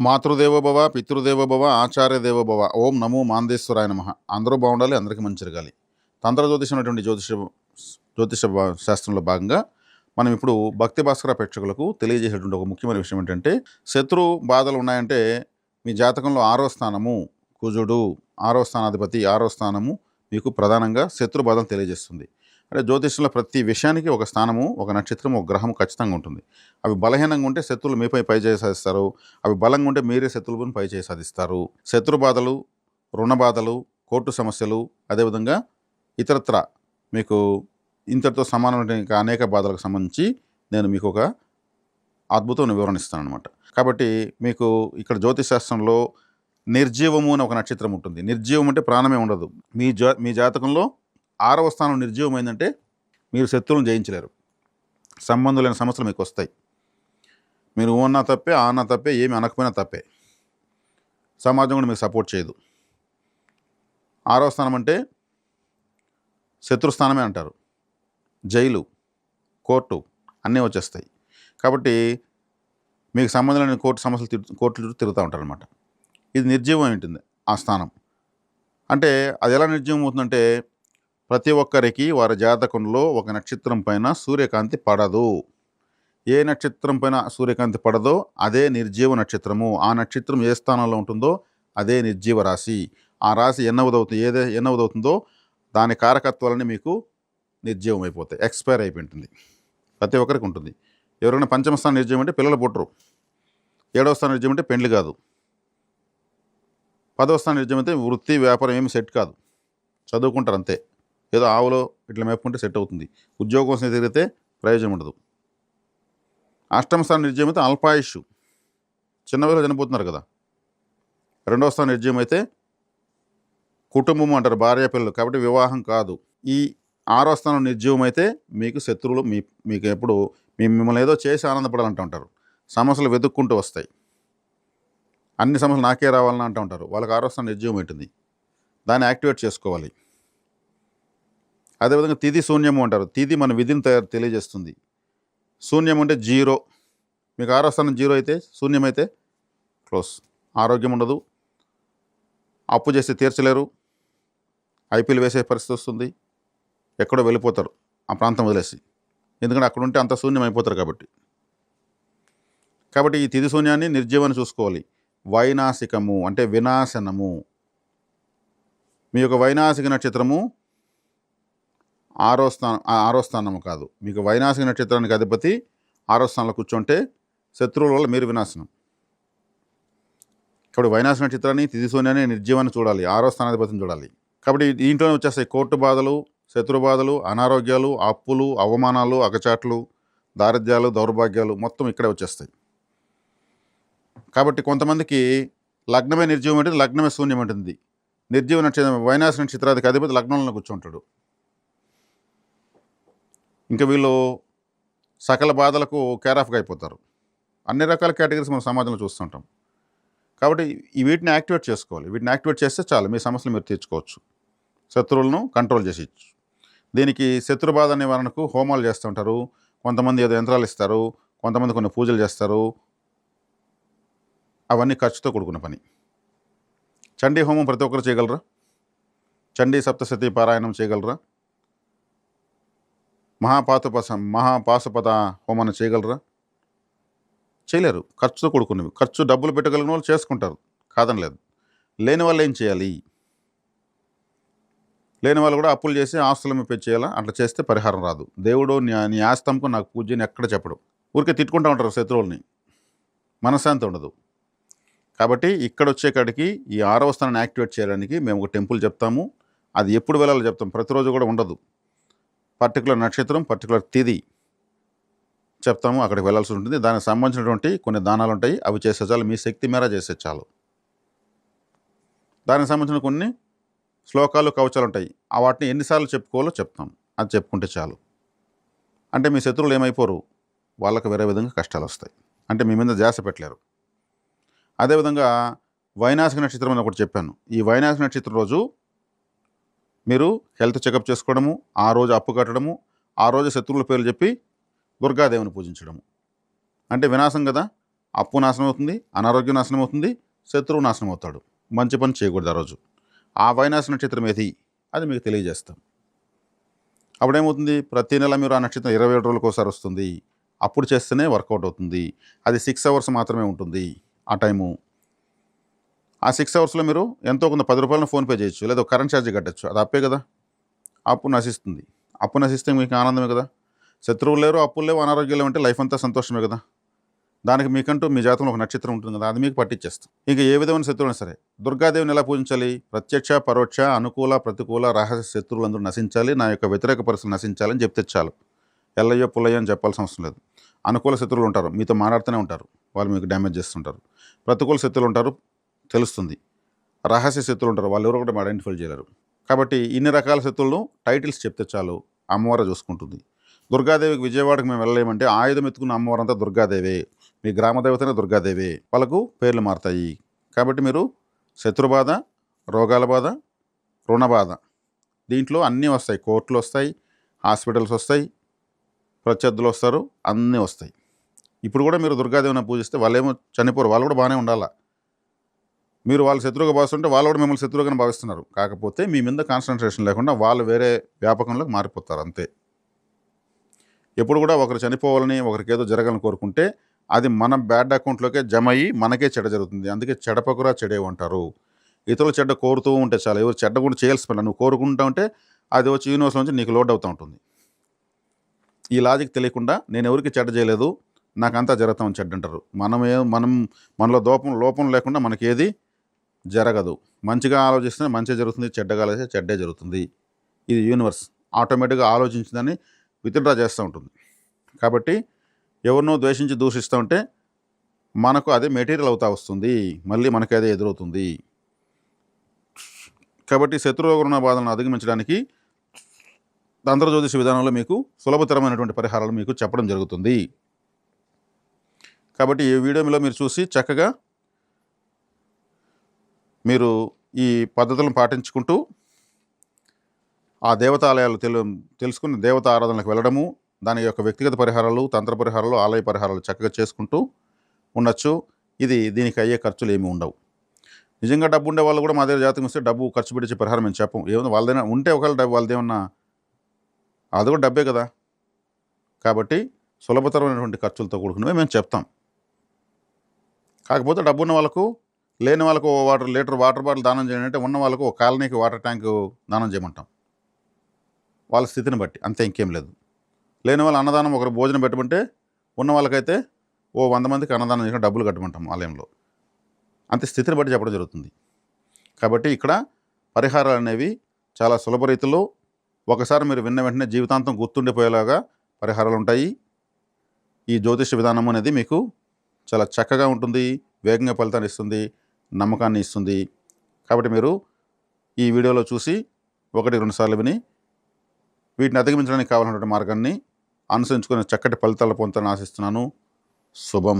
మాతృదేవో భవ, పితృదేవో భవ, ఆచార్య దేవో భవ. ఓం నమో మాందేశ్వరాయ నమః. అందరూ బాగుండాలి, అందరికీ మంచి జరగాలి. తంత్ర జ్యోతిషం అనేటువంటి జ్యోతిష శాస్త్రంలో భాగంగా మనం ఇప్పుడు భక్తి భాస్కర ప్రేక్షకులకు తెలియజేసేటువంటి ఒక ముఖ్యమైన విషయం ఏంటంటే, శత్రు బాధలు ఉన్నాయంటే మీ జాతకంలో 6వ స్థానము కుజుడు, 6వ స్థానాధిపతి, 6వ స్థానము మీకు ప్రధానంగా శత్రు బాధను తెలియజేస్తుంది. అంటే జ్యోతిషంలో ప్రతి విషయానికి ఒక స్థానము, ఒక నక్షత్రం, ఒక గ్రహం ఖచ్చితంగా ఉంటుంది. అవి బలహీనంగా ఉంటే శత్రువులు మీపై పైచేయి సాధిస్తారు. అవి బలంగా ఉంటే మీరే శత్రువులను పైచేయి సాధిస్తారు. శత్రు బాధలు, రుణ బాధలు, కోర్టు సమస్యలు, అదేవిధంగా ఇతరత్ర మీకు ఇంతటితో సమానమైన ఇంకా అనేక బాధలకు సంబంధించి నేను మీకు ఒక అద్భుతమైన వివరణ ఇస్తానన్నమాట. కాబట్టి మీకు ఇక్కడ జ్యోతిష్ శాస్త్రంలో నిర్జీవము అని ఒక నక్షత్రం ఉంటుంది. నిర్జీవం అంటే ప్రాణమే ఉండదు. మీ జాతకంలో 6వ స్థానం నిర్జీవమైందంటే మీరు శత్రువులను జయించలేరు. సంబంధం లేని సమస్యలు మీకు వస్తాయి. మీరు అన్నా తప్పే, అన్నా తప్పే, ఏమి అనకపోయినా తప్పే. సమాజం కూడా మీకు సపోర్ట్ చేయదు. 6వ స్థానం అంటే శత్రుస్థానమే అంటారు. జైలు, కోర్టు అన్నీ వచ్చేస్తాయి. కాబట్టి మీకు సంబంధం లేని కోర్టు సమస్యలు కోర్టుల చుట్టూ తిరుగుతూ ఉంటారనమాట. ఇది నిర్జీవం ఉంటుంది ఆ స్థానం. అంటే అది ఎలా నిర్జీవం అవుతుందంటే, ప్రతి ఒక్కరికి వారి జాతకంలో ఒక నక్షత్రం పైన సూర్యకాంతి పడదు. ఏ నక్షత్రం పైన సూర్యకాంతి పడదో అదే నిర్జీవ నక్షత్రము. ఆ నక్షత్రం ఏ స్థానంలో ఉంటుందో అదే నిర్జీవ రాశి. ఆ రాశి ఎన్నవదవుతుందో దాని కారకత్వాలని మీకు నిర్జీవం అయిపోతాయి, ఎక్స్పైర్ అయిపోయింటుంది. ప్రతి ఒక్కరికి ఉంటుంది. ఎవరైనా పంచమ స్థానం నిర్జీవం అంటే పిల్లలు పుట్టరు. 7వ స్థానం నిర్జీవం అంటే పెండ్లి కాదు. 10వ స్థానం నిర్జీవం అయితే వృత్తి వ్యాపారం ఏమి సెట్ కాదు. చదువుకుంటారు అంతే. ఏదో ఆవులో ఇట్లా మేపుకుంటే సెట్ అవుతుంది. ఉద్యోగం కోసం తిరిగితే ప్రయోజనం ఉండదు. 8వ స్థానం నిర్జయం అయితే అల్పాయుష్, చిన్న వయసులో చనిపోతున్నారు కదా. 2వ స్థానం నిర్జయం అయితే కుటుంబం అంటారు, భార్య పిల్లలు, కాబట్టి వివాహం కాదు. ఈ 6వ స్థానం నిర్జీవం అయితే మీకు శత్రువులు మీకు ఎప్పుడు మిమ్మల్ని ఏదో చేసి ఆనందపడాలంటూ ఉంటారు. సమస్యలు వెతుక్కుంటూ వస్తాయి. అన్ని సమస్యలు నాకే రావాలని అంటూ ఉంటారు. వాళ్ళకి 6వ స్థానం నిర్జీవం ఉంటుంది. దాన్ని యాక్టివేట్ చేసుకోవాలి. అదేవిధంగా తిథి శూన్యము అంటారు. తిథి మన విధిని తెలియజేస్తుంది. శూన్యం అంటే 0. మీకు 6వ స్థానం 0 అయితే, శూన్యమైతే క్లోజ్. ఆరోగ్యం ఉండదు, అప్పు చేస్తే తీర్చలేరు, ఐపీఎల్ వేసే పరిస్థితి వస్తుంది, ఎక్కడో వెళ్ళిపోతారు ఆ ప్రాంతం వదిలేసి. ఎందుకంటే అక్కడ ఉంటే అంత శూన్యం అయిపోతారు కాబట్టి ఈ తిథి శూన్యాన్ని నిర్జీవాన్ని చూసుకోవాలి. వైనాశికము అంటే వినాశనము. మీ యొక్క వైనాశిక నక్షత్రము 6వ స్థానము కాదు. మీకు వైనాశిక నక్షత్రానికి అధిపతి 6వ స్థానంలో కూర్చుంటే శత్రువుల వల్ల మీరు వినాశనం. కాబట్టి వైనాశిక నక్షత్రాన్ని, తిథి శూన్యాన్ని, నిర్జీవాన్ని చూడాలి. 6వ స్థానాధిపతిని చూడాలి. కాబట్టి దీంట్లోనే వచ్చేస్తాయి కోర్టు బాధలు, శత్రు బాధలు, అనారోగ్యాలు, అప్పులు, అవమానాలు, అగచాట్లు, దారిద్ర్యాలు, దౌర్భాగ్యాలు మొత్తం ఇక్కడే వచ్చేస్తాయి. కాబట్టి కొంతమందికి లగ్నమే నిర్జీవం ఉంటుంది, లగ్నమే శూన్యం ఉంటుంది. నిర్జీవ నక్షత్రం వైనాశిక నక్షత్రానికి అధిపతి లగ్నంలో కూర్చుంటాడు. ఇంకా వీళ్ళు సకల బాధలకు కేరాఫ్గా అయిపోతారు. అన్ని రకాల కేటగిరీస్ మనం సమాజంలో చూస్తుంటాం. కాబట్టి వీటిని యాక్టివేట్ చేసుకోవాలి. వీటిని యాక్టివేట్ చేస్తే చాలు, మీ సమస్యలు మీరు తీర్చుకోవచ్చు, శత్రువులను కంట్రోల్ చేసేయచ్చు. దీనికి శత్రు బాధ నివారణకు హోమాలు చేస్తూ ఉంటారు. కొంతమంది ఏదో యంత్రాలు ఇస్తారు, కొంతమంది కొన్ని పూజలు చేస్తారు. అవన్నీ ఖర్చుతో కూడుకున్న పని. చండీ హోమం ప్రతి ఒక్కరు చేయగలరా? చండీ సప్తశతి పారాయణం చేయగలరా? మహాపాశుపత హోమాన్ని చేయగలరా? చేయలేరు. ఖర్చుతో కూడుకున్నవి. ఖర్చు డబ్బులు పెట్టగలిగిన వాళ్ళు చేసుకుంటారు, కాదని లేదు. లేని వాళ్ళు ఏం చేయాలి? లేని వాళ్ళు కూడా అప్పులు చేసి ఆస్తులు మెప్పి చేయాలా? అట్లా చేస్తే పరిహారం రాదు. దేవుడు నీ ఆస్తంకు నాకు పూజ్యని ఎక్కడ చెప్పడు. ఊరికే తిట్టుకుంటూ ఉంటారు శత్రువుల్ని, మనశ్శాంతి ఉండదు. కాబట్టి ఇక్కడ వచ్చేకాడికి ఈ 6వ స్థానాన్ని యాక్టివేట్ చేయడానికి మేము ఒక టెంపుల్ చెప్తాము. అది ఎప్పుడు వెళ్ళాలో చెప్తాం. ప్రతిరోజు కూడా ఉండదు. పర్టికులర్ నక్షత్రం, పర్టికులర్ తిథి చెప్తాము, అక్కడికి వెళ్ళాల్సి ఉంటుంది. దానికి సంబంధించినటువంటి కొన్ని దానాలు ఉంటాయి, అవి చేసే చాలు. మీ శక్తి మేర చేసే చాలు. దానికి సంబంధించిన కొన్ని శ్లోకాలు, కవచాలు ఉంటాయి. వాటిని ఎన్నిసార్లు చెప్పుకోవాలో చెప్తాం. అది చెప్పుకుంటే చాలు. అంటే మీ శత్రువులు ఏమైపోరు, వాళ్ళకి వేరే విధంగా కష్టాలు వస్తాయి. అంటే మీ మీద ధ్యాస పెట్టలేరు. అదేవిధంగా వైనాశిక నక్షత్రం అని ఒకటి చెప్పాను. ఈ వైనాశిక నక్షత్రం రోజు మీరు హెల్త్ చెకప్ చేసుకోవడము, ఆ రోజు అప్పు కట్టడము, ఆ రోజు శత్రువుల పేర్లు చెప్పి దుర్గాదేవిని పూజించడము. అంటే వినాశం కదా, అప్పు నాశనం అవుతుంది, అనారోగ్యం నాశనం అవుతుంది, శత్రువు నాశనం అవుతాడు. మంచి పని చేయకూడదు ఆ రోజు. ఆ వైనాశ నక్షత్రం ఏది అది మీకు తెలియజేస్తాం. అప్పుడేమవుతుంది, ప్రతి నెల మీరు ఆ నక్షత్రం 27 రోజులకు ఒకసారి వస్తుంది. అప్పుడు చేస్తేనే వర్కౌట్ అవుతుంది. అది 6 అవర్స్ మాత్రమే ఉంటుంది ఆ టైము. ఆ 6 అవర్స్లో మీరు ఎంతో కొంత 10 రూపాయలను ఫోన్పే చేయొచ్చు, లేదా కరెంట్ ఛార్జ్ కట్టచ్చు. అది అప్పే కదా. అప్పు నశిస్తుంది. అప్పు నశిస్తే మీకు ఆనందమే కదా. శత్రువులు లేరు, అప్పులు లేవు, అనారోగ్యాలు లేవు అంటే లైఫ్ అంతా సంతోషమే కదా. దానికి మీకంటూ మీ జాతకంలో ఒక నక్షత్రం ఉంటుంది కదా, అది మీకు పట్టించేస్తాం. ఇక ఏ విధమైన శత్రువులు సరే దుర్గాదేవిని ఎలా పూజించాలి? ప్రత్యక్ష, పరోక్ష, అనుకూల, ప్రతికూల, రహస్య శత్రువులందరూ నశించాలి, నా యొక్క వ్యతిరేక పరిస్థితులు నశించాలని చెప్తే చాలు. ఎల్లయ్యో పుల్లయ్యో అని చెప్పాల్సిన అవసరం లేదు. అనుకూల శత్రువులు ఉంటారు, మీతో మాట్లాడుతూనే ఉంటారు, వాళ్ళు మీకు డ్యామేజ్ చేస్తుంటారు. ప్రతికూల శత్రువులు ఉంటారు, తెలుస్తుంది. రహస్య శత్రువులు ఉంటారు, వాళ్ళు ఎవరు కూడా ఐడెంటిఫై చేయలేరు. కాబట్టి ఇన్ని రకాల శత్రువులను టైటిల్స్ చెప్తే చాలు, అమ్మవారు చూసుకుంటుంది. దుర్గాదేవికి విజయవాడకు మేము వెళ్ళలేమంటే ఆయుధం ఎత్తుకున్న అమ్మవారంతా దుర్గాదేవే, మీ గ్రామ దేవతనే దుర్గాదేవే, వాళ్ళకు పేర్లు మారుతాయి. కాబట్టి మీరు శత్రుబాధ, రోగాల బాధ, రుణ బాధ, దీంట్లో అన్నీ వస్తాయి. కోర్టులు వస్తాయి, హాస్పిటల్స్ వస్తాయి, ప్రత్యర్థులు వస్తారు, అన్నీ వస్తాయి. ఇప్పుడు కూడా మీరు దుర్గాదేవిని పూజిస్తే వాళ్ళేమో చనిపోరు, వాళ్ళు కూడా బాగానే ఉండాలా. మీరు వాళ్ళ శత్రువుగా భావిస్తుంటే వాళ్ళు కూడా మిమ్మల్ని శత్రువుగానే భావిస్తున్నారు. కాకపోతే మీ మీద కాన్సన్ట్రేషన్ లేకుండా వాళ్ళు వేరే వ్యాపకంలోకి మారిపోతారు అంతే. ఎప్పుడు కూడా ఒకరు చనిపోవాలని, ఒకరికి ఏదో జరగాలని కోరుకుంటే అది మన బ్యాడ్ అకౌంట్లోకే జమ అయ్యి మనకే చెడ్డ జరుగుతుంది. అందుకే చెడపకురా చెడేవి అంటారు. ఇతరులు చెడ్డ కోరుతూ ఉంటే చాలా, ఎవరు చెడ్డ కూడా చేయాల్సి పని, నువ్వు కోరుకుంటా ఉంటే అది వచ్చి యూనివర్స్ నుంచి నీకు లోడ్ అవుతూ ఉంటుంది. ఈ లాజిక్ తెలియకుండా నేను ఎవరికి చెడ్డ చేయలేదు, నాకంతా జరుగుతామని చెడ్డ అంటారు. మనలో లోపం లేకుండా మనకి ఏది జరగదు. మంచిగా ఆలోచిస్తే మంచిగా జరుగుతుంది, చెడ్డగా ఆలోచిస్తే చెడ్డే జరుగుతుంది. ఇది యూనివర్స్ ఆటోమేటిక్గా ఆలోచించిందని విత్డ్రా చేస్తూ ఉంటుంది. కాబట్టి ఎవరినో ద్వేషించి దూషిస్తూ ఉంటే మనకు అదే మెటీరియల్ అవుతా వస్తుంది, మళ్ళీ మనకి అదే ఎదురవుతుంది. కాబట్టి శత్రురోగ బాధలను అధిగమించడానికి తంత్ర జ్యోతిష విధానంలో మీకు సులభతరమైనటువంటి పరిహారాలు మీకు చెప్పడం జరుగుతుంది. కాబట్టి ఈ వీడియోలో మీరు చూసి చక్కగా మీరు ఈ పద్ధతులను పాటించుకుంటూ ఆ దేవతాలయాలు తెలుసుకుని దేవత ఆరాధనలకు వెళ్ళడము, దాని యొక్క వ్యక్తిగత పరిహారాలు, తంత్ర పరిహారాలు, ఆలయ పరిహారాలు చక్కగా చేసుకుంటూ ఉండొచ్చు. దీనికి అయ్యే ఖర్చులు ఏమీ ఉండవు. నిజంగా డబ్బు ఉండే వాళ్ళు కూడా మా దగ్గర జాతకం వస్తే డబ్బు ఖర్చు పెట్టించే పరిహారం మేము చెప్పం. ఏమన్నా వాళ్ళదైనా ఉంటే ఒకవేళ డబ్బు వాళ్ళదేమన్నా అది కూడా డబ్బే కదా. కాబట్టి సులభతరమైనటువంటి ఖర్చులతో కూడుకున్నవి మేము చెప్తాం. కాకపోతే డబ్బు ఉన్న వాళ్ళకు, లేని వాళ్ళకు లీటర్ వాటర్ బాటిల్ దానం చేయండి అంటే, ఉన్న వాళ్ళకు ఒక కాలనీకి వాటర్ ట్యాంకు దానం చేయమంటాం, వాళ్ళ స్థితిని బట్టి, అంతే, ఇంకేం లేదు. లేని వాళ్ళు అన్నదానం ఒకరు భోజనం పెట్టమంటే, ఉన్న వాళ్ళకైతే 100 మందికి అన్నదానం చేసిన డబ్బులు కట్టమంటాం ఆలయంలో, అంతే, స్థితిని బట్టి చెప్పడం జరుగుతుంది. కాబట్టి ఇక్కడ పరిహారాలు అనేవి చాలా సులభ రీతిలో ఒకసారి మీరు విన్న వెంటనే జీవితాంతం గుర్తుండిపోయేలాగా పరిహారాలు ఉంటాయి. ఈ జ్యోతిష విధానం అనేది మీకు చాలా చక్కగా ఉంటుంది, వేగంగా ఫలితాన్ని ఇస్తుంది, నమ్మకాన్ని ఇస్తుంది. కాబట్టి మీరు ఈ వీడియోలో చూసి 1-2 సార్లు విని వీటిని అధిగమించడానికి కావాల్సినటువంటి మార్గాన్ని అనుసరించుకుని చక్కటి ఫలితాలు పొందాలని ఆశిస్తున్నాను. శుభం.